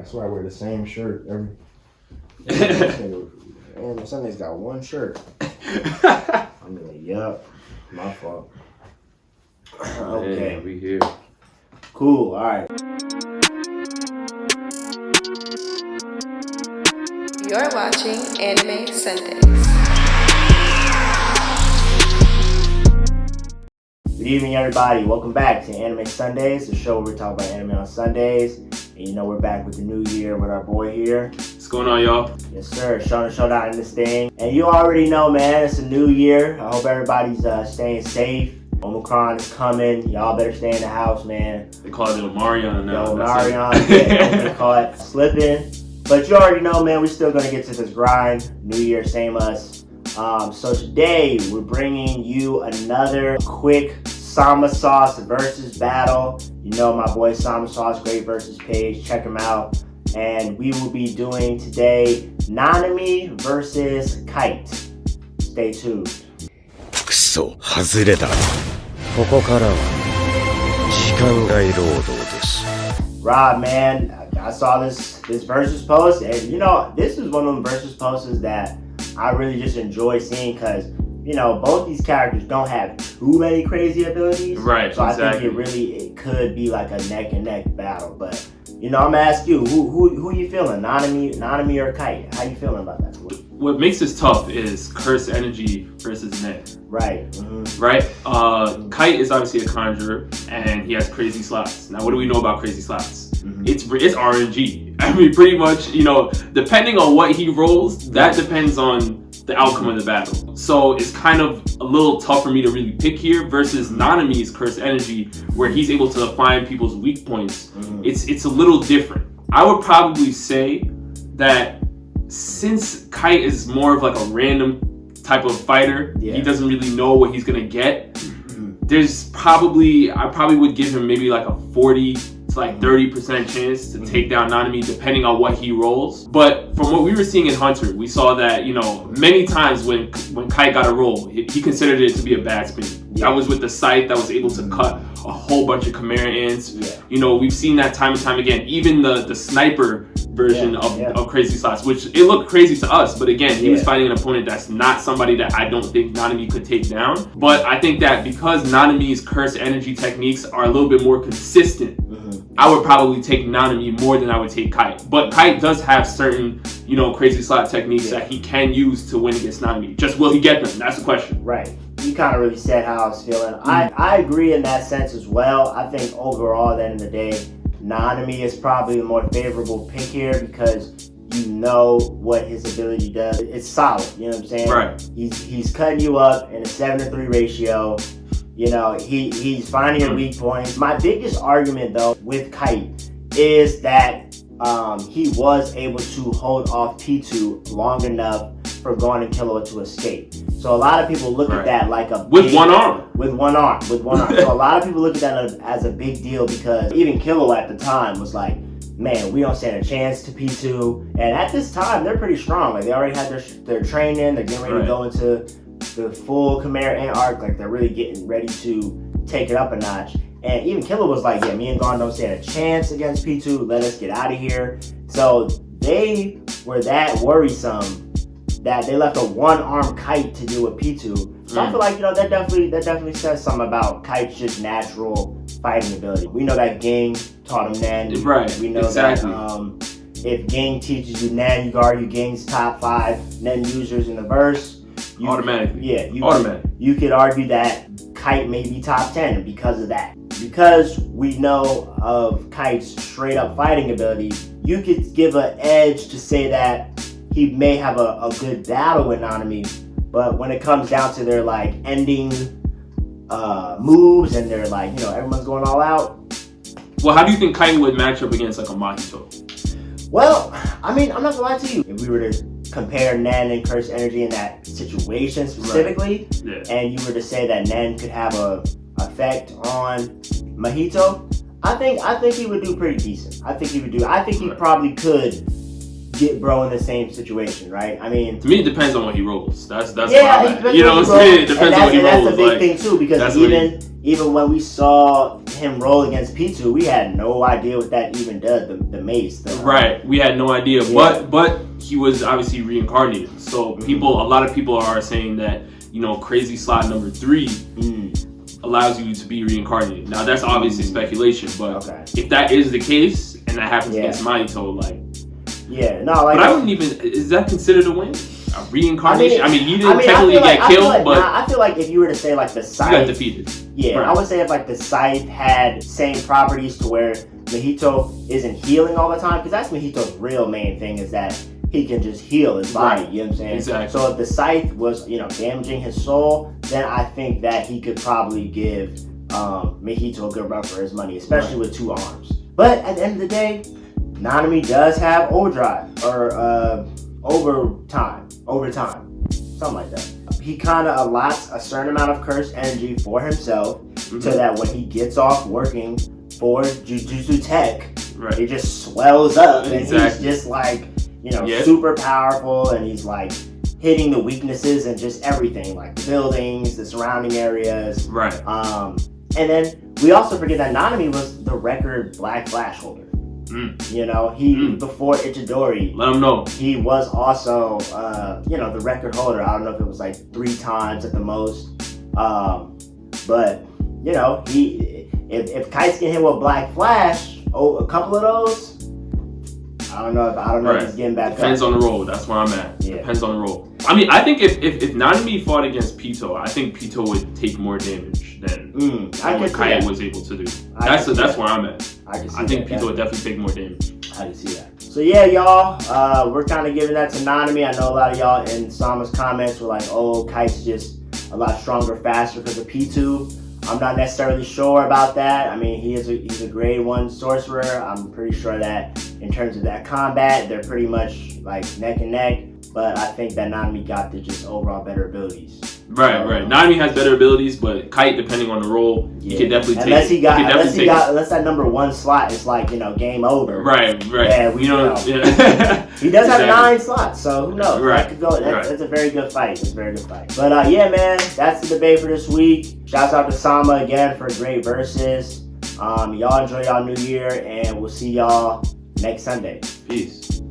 I swear I wear the same shirt every. Man, Sunday's got one shirt. I'm like, yup, my fault. Okay, we here. Cool. All right. You're watching Anime Sundays. Good evening, everybody. Welcome back to Anime Sundays, the show where we talk about anime on Sundays. And you know we're back with the new year with our boy here. What's going on, y'all? Yes, sir. Showdown in this thing. And you already know, man, it's a new year. I hope everybody's staying safe. Omicron is coming. Y'all better stay in the house, man. They call it Omarion now. Yo, Omarion, yeah, don't get caught slipping. But you already know, man, we're still going to get to this grind. New year, same us. So today, we're bringing you another quick somasauce versus battle. You know my boy somasauce, great versus page. Check him out. And we will be doing today Nanami versus Kite. Stay tuned. くそ、外れだ。ここからは時間外労働です。Rob, man, I saw this versus post, and you know, this is one of them versus posts that I really just enjoy seeing because, you know, both these characters don't have too many crazy abilities. Right, so exactly. I think it could be like a neck and neck battle. But, you know, I'm gonna ask you, who you feeling? Nanami or Kite? How you feeling about that? What makes this tough is Curse Energy versus Nen. Right. Mm-hmm. Right? Kite is obviously a conjurer, and he has crazy slots. Now, what do we know about crazy slots? Mm-hmm. It's RNG. I mean, pretty much, you know, depending on what he rolls, that depends on the outcome of the battle. So it's kind of a little tough for me to really pick here versus Nanami's Curse Energy, where he's able to find people's weak points. Mm-hmm. It's a little different. I would probably say that since Kite is more of like a random type of fighter, he doesn't really know what he's gonna get. I probably would give him maybe like a 40 to like 30% chance to take down Nanami depending on what he rolls. But from what we were seeing in Hunter, we saw that, you know, many times when Kite got a roll, he considered it to be a bad spin. That was with the scythe that was able to cut a whole bunch of Chimera ants. You know, we've seen that time and time again. Even the sniper version of Crazy Slots, which it looked crazy to us, but again, he was fighting an opponent that's not somebody that I don't think Nanami could take down. But I think that because Nanami's Curse Energy techniques are a little bit more consistent, I would probably take Nanami more than I would take Kite. But Kite does have certain, you know, Crazy Slot techniques that he can use to win against Nanami. Just will he get them? That's the question. Right. You kind of really said how I was feeling. I agree in that sense as well. I think overall, at the end of the day, Nanami is probably the more favorable pick here because you know what his ability does. It's solid, you know what I'm saying? Right. He's cutting you up in a 7-to-3 ratio. You know, he's finding your weak points. My biggest argument though with Kite is that he was able to hold off P2 long enough for Gon and Killua to escape. So a lot of people look at that like a with one arm. So a lot of people look at that as a big deal because even Killua at the time was like, man, we don't stand a chance to P2. And at this time, they're pretty strong. Like they already had their training. They're getting ready to go into the full Chimera Ant arc. Like they're really getting ready to take it up a notch. And even Killua was like, yeah, me and Gon don't stand a chance against P2. Let us get out of here. So they were that worrisome that they left a one-armed Kite to deal with P2. So I feel like, you know, that definitely says something about Kite's just natural fighting ability. We know that Ging taught him Nen. Right. We know that if Ging teaches you Nen, you can argue Ging's top 5 Nen users in the verse. Automatically. Yeah. You could argue that Kite may be top 10 because of that. Because we know of Kite's straight up fighting ability, you could give an edge to say that he may have a good battle with Nanami, but when it comes down to their like ending moves and they're like, you know, everyone's going all out. Well, how do you think Kite would match up against like a Mahito? Well, I mean, I'm not gonna lie to you. If we were to compare Nen and Curse Energy in that situation specifically, and you were to say that Nen could have a effect on Mahito, I think he would do pretty decent. I think he probably could get bro in the same situation, right? I mean, to me, it depends on what he rolls. That's yeah, where I'm at. You know what I'm saying? It depends on what he rolls. And that's a big thing too, because even when we saw him roll against P2, we had no idea what that even does. The mace, right? We had no idea, but he was obviously reincarnated. So a lot of people are saying that crazy slot number 3 allows you to be reincarnated. Now that's obviously speculation, but if that is the case and that happens against Mahito, but I wouldn't even. Is that considered a win? A reincarnation? I mean he didn't technically get killed, but I feel like if you were to say like the scythe, he got defeated. Yeah, right. I would say if like the scythe had same properties to where Mahito isn't healing all the time, because that's Mahito's real main thing, is that he can just heal his body. You know what I'm saying? Exactly. So if the scythe was damaging his soul, then I think that he could probably give Mahito a good run for his money, especially with 2 arms. But at the end of the day, Nanami does have overdrive or overtime, something like that. He kind of allots a certain amount of cursed energy for himself, so that when he gets off working for Jujutsu Tech, it just swells up and he's just like, super powerful, and he's like hitting the weaknesses and just everything, like the buildings, the surrounding areas. Right. And then we also forget that Nanami was the record Black Flash holder. Before Itadori, let him know, he was also the record holder. I don't know if it was like 3 times at the most, but if Kite can hit with Black Flash, a couple of those, I don't know if he's getting back. Depends on the role. That's where I'm at. Depends on the role. I mean, I think if Nanami fought against Pito, I think Pito would take more damage than what Kite was able to do. That's where I'm at. I think Pito would definitely take more damage. I can see that. So yeah, y'all, we're kind of giving that to Nanami. I know a lot of y'all in Sama's comments were like, "Oh, Kite's just a lot stronger, faster because of P2." I'm not necessarily sure about that. I mean, he's a grade 1 sorcerer. I'm pretty sure that in terms of that combat, they're pretty much like neck and neck. But I think that Nanami got the just overall better abilities. Right. Nanami has better abilities, but Kite, depending on the role, he can definitely take. Unless that number 1 slot is like game over. Right. Yeah, he does have 9 slots, so who knows? Right. That could go. That's a very good fight. But yeah, man, that's the debate for this week. Shouts out to Sama again for great verses. Y'all enjoy y'all new year, and we'll see y'all next Sunday. Peace.